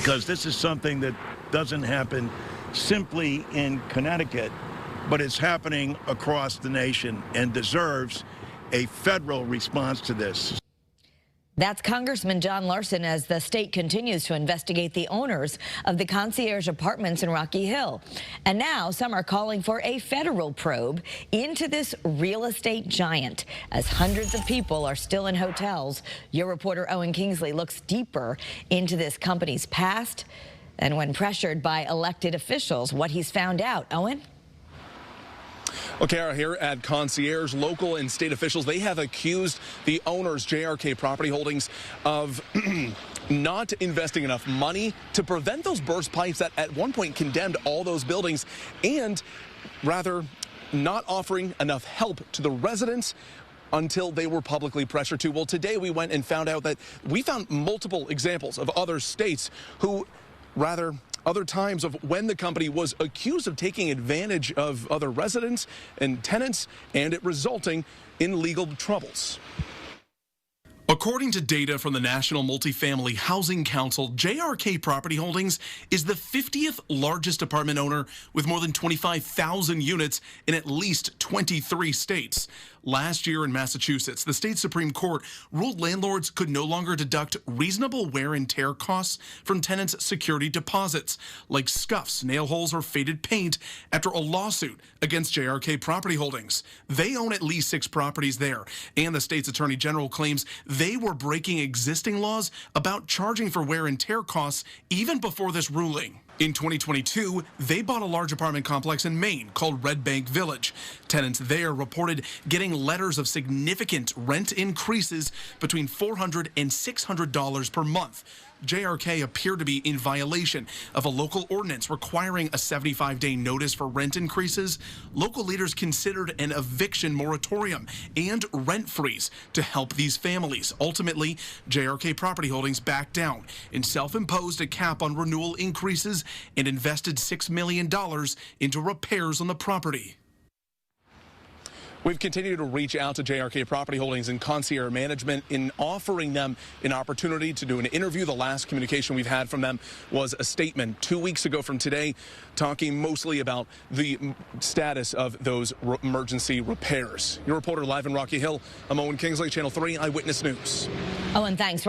because this is something that doesn't happen simply in Connecticut, but it's happening across the nation and deserves a federal response to this. That's Congressman John Larson as the state continues to investigate the owners of the Concierge Apartments in Rocky Hill. And now some are calling for a federal probe into this real estate giant. As hundreds of people are still in hotels, your reporter Owen Kingsley looks deeper into this company's past and, when pressured by elected officials, what he's found out. Owen? Well, Kara, here at Concierge, local and state officials, they have accused the owners, J.R.K. Property Holdings, of not investing enough money to prevent those burst pipes that at one point condemned all those buildings, and rather not offering enough help to the residents until they were publicly pressured to. Well, today we went and found out that we found multiple examples of other states who other times of when the company was accused of taking advantage of other residents and tenants, and it resulting in legal troubles. According to data from the National Multifamily Housing Council, J.R.K. Property Holdings is the 50th largest apartment owner with more than 25,000 units in at least 23 states. Last year in Massachusetts, the state Supreme Court ruled landlords could no longer deduct reasonable wear and tear costs from tenants' security deposits, like scuffs, nail holes, or faded paint, after a lawsuit against J.R.K. Property Holdings. They own at least 6 properties there, and the state's attorney general claims they were breaking existing laws about charging for wear and tear costs even before this ruling. In 2022, they bought a large apartment complex in Maine called Red Bank Village. Tenants there reported getting letters of significant rent increases between $400 and $600 per month. J.R.K. appeared to be in violation of a local ordinance requiring a 75-day notice for rent increases. Local leaders considered an eviction moratorium and rent freeze to help these families. Ultimately, J.R.K. Property Holdings backed down and self-imposed a cap on renewal increases and invested $6 million into repairs on the property. We've continued to reach out to J.R.K. Property Holdings and Concierge Management in offering them an opportunity to do an interview. The last communication we've had from them was a statement 2 weeks ago from today, talking mostly about the status of those emergency repairs. Your reporter live in Rocky Hill, I'm Owen Kingsley, Channel 3 Eyewitness News. Owen, thanks.